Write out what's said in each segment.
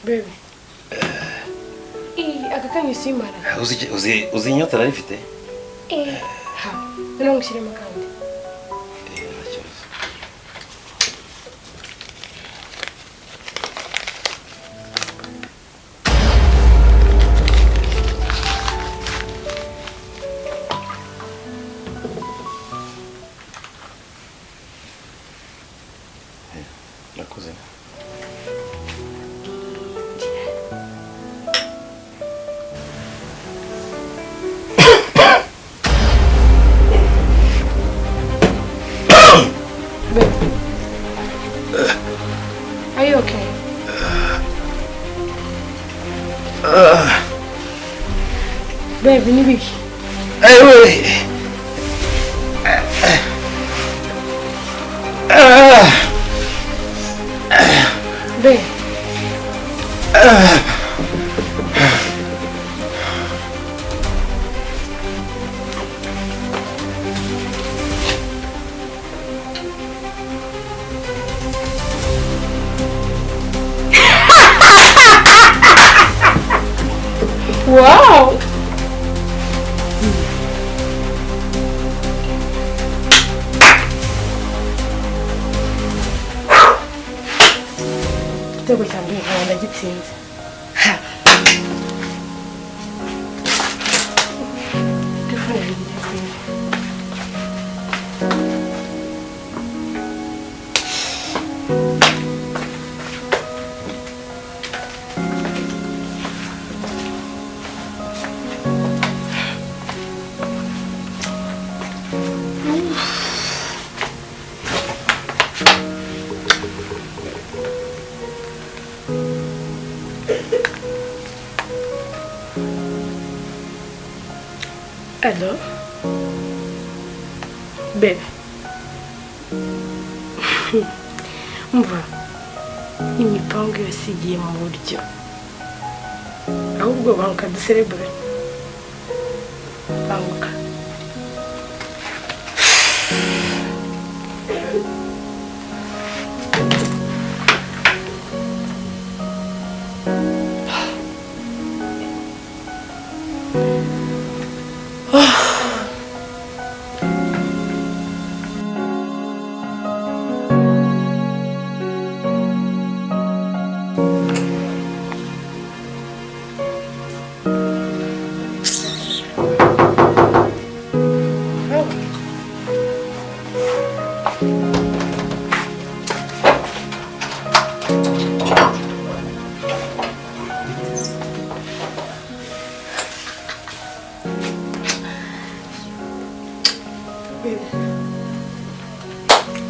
Baby. Akakanya simara. Uzi inyota narifite? Ha. None ngushyiremo kandi. Ntakibazo. Nakoze. Are you okay? Baby, ni biki? Baby. Wow! Igitego cya mbere nkaba ndagitsinze. Telefone yanjye irafunze. Hello? Baby. Umva, imitungo yose igiye mu buryo. Ahubwo banguka duserebure. Banguka.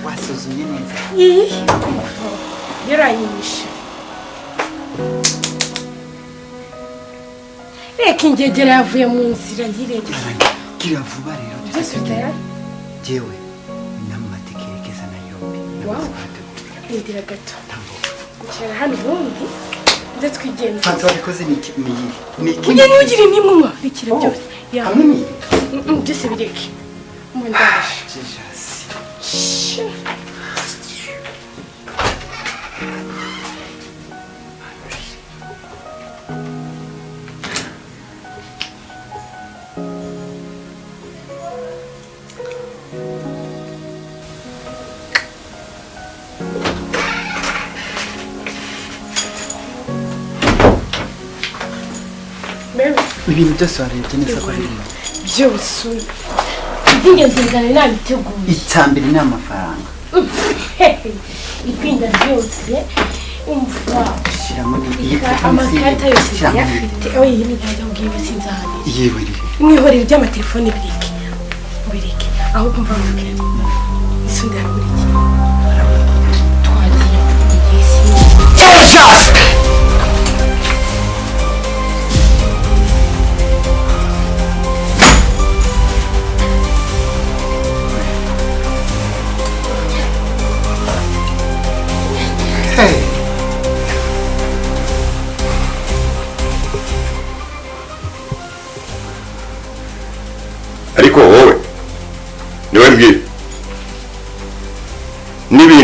Wasuzumye neza. Yarayishe. Reka ingegera yavuye mu nzira yirege. Gira vuba rero. Byose bitaya? Jewe namatekerekeza Nairobi. Wow. Indira gato. Cyara hano ubundi nze twigenza. Fanto wabikoze ni Ujye ntugire nimuma bikira byose. Ya. Hamwe ni. Byose bireke. Mu ndaje. Jesus. Ibintu byose warebye neza ko ari byose. Iby'ingenzi ngane nabiteguye. Itsambere ni amafaranga. Ibinda byose umva. Shiramo ni amakarita yose yafite. Oye yimi ntajya ubwiwe sinzahane. Yewe riri. Mwihorere by'amatelefone bireke. Bireke. Aho kumva mubwira. Isundira buri gihe. Twagiye yesi. Jesus!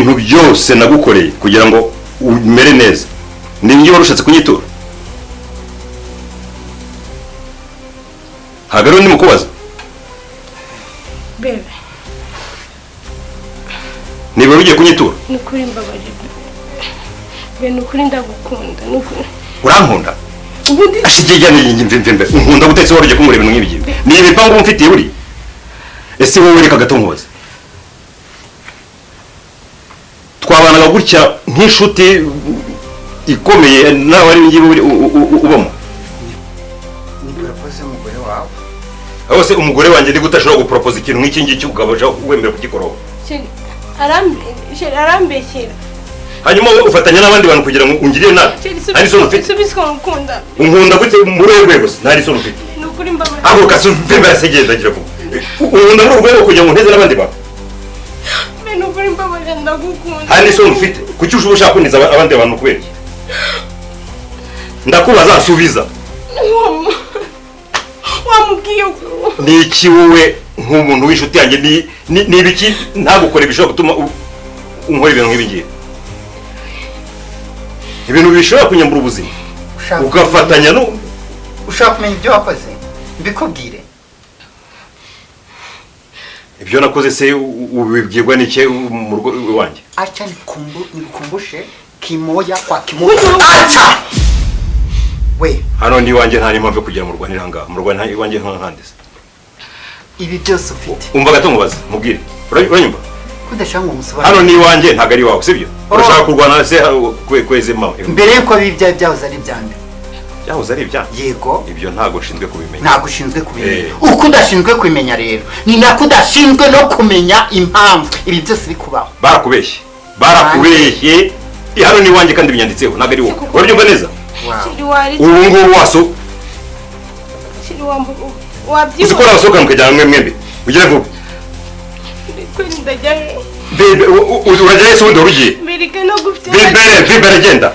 ibintu byose nagukoreye kugira ngo umere neza nibyo warushatse kunyitura hagaro ni mukubaza bebe niba ugiye kunyitura nukuri mbabarira bebe nukuri ndagukunda nukuri urankunda ubundi ashigijyane mve nkunda gutetse waruje kumureba ibintu nk'ibyo ni ibipangu mfitiye buri ese wowe reka gato nkubaze twabanaga gutya nk'inshuti ikomeye nawe ari ngiye ubamo ni propose umugore wawe aho se umugore wanjye ndi gutashobora gupropose ikintu nk'iki ngiki ugabaje wemera kugikoroha arambeshyera hanyuma wowe ufatanya n'abandi bantu kugira ngo ungirire nabi ari so ufite unkunda gute muri rwego ntari so ufite nukuri mbabarira aho kasuvembera segenda gira ko unkunda muri rwego kugira ngo nteze n'abandi bantu nukuri mbabarira ndagukunda hari so ufite kuki ushobora kuniza abandi bantu kubera ndakubaza asubiza wamubwiye ni iki wowe nk'umuntu w'inshuti yanjye ni ibiki ntagukore bishobora gutuma unkora ibintu nk'ibi ngibi ibintu bishobora kunyambura ubuzima ugafatanya no ushaka kumenya ibyo wakoze mbikubwire ibyo nakoze se ubibwirwa n'ike mu rugo iwanjye acha nikukumbushe kimoya kwa kimoya acha we hano ni iwanjye nta n'impamvu yo kugera mu rwanda iranga mu rwanda iwanjye nkandese ibi byose ufite umva gato mubaza mubwire uranyumva kudashaka ngo musobanure hano ni iwanjye ntago ari iwawe sibyo urashaka kurwana se kweze mama mbere yuko bibya byahoze ari byande byahoze ari ibya yego ibyo ntago nshinzwe kubimenya ntago ushinzwe kubimenya uko udashinzwe kubimenya rero ni nako udashinzwe no kumenya impamvu ibi byose bikubaho barakubeshye hano ni iwanjye kandi binyanditseho ntago ari wowe urabyumva neza ubu ngubu waso uzi ko nabasohoka mukajyana mwembi ugire vuba urajyayo se ubundi warugiye bimbere agenda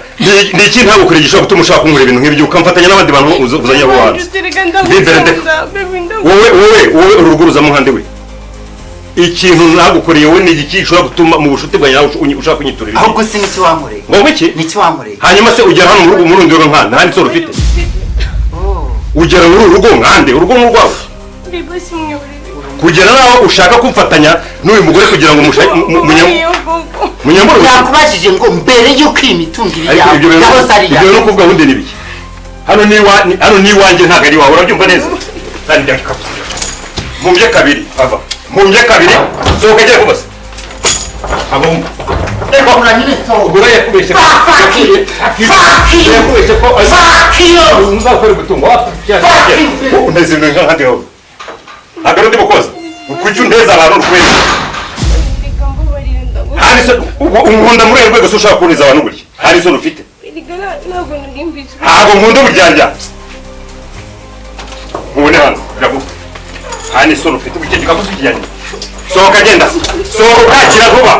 ni iki ntagukore gishobora gutuma ushaka kumura ibintu nk'ibyo ukamfatanya n'abandi bantu uzanye abo hanze wowe urugo ruzamo nkande we ikintu nagukoreye wowe ni igiki gishobora gutuma mu bushuti bwanjye nawe ushaka kunyitura ibintu ahubwo se n'iki wankoreye ngo iki n'iki wankoreye hanyuma se ugera hano mu rugo mu rundi rugo nkande nta n'isoro ufite ugera muri uru rugo nkande urugo ni urwawe kugera naho ushaka kumfatanya n'uyu mugore kugira ngo munyambure yakubajije ngo mbere y'uko iyi mitungo iri yawe yahoze ari yawe ibyo no kuvuga wundi ni biki hano ni iwanjye ntabwo ari iwawe urabyumva neza mumbye kabiri ava mumbye kabiri sohoka agiye kubasa abumva ubwo yakubeshye ko uzakora gutunga uneze ibintu nk'ahandi ho ntabwo ari undi mukozi kuki unteza abantu urwego unkunda muri rwego se ushaka kuboneza abantu gutya hari izo ufite ntabwo nkunda uburyarya mubone hanze biravuga hari n'izo ufite ubukeke kabuze ukijyanye sohoka agenda sohoka gira vuba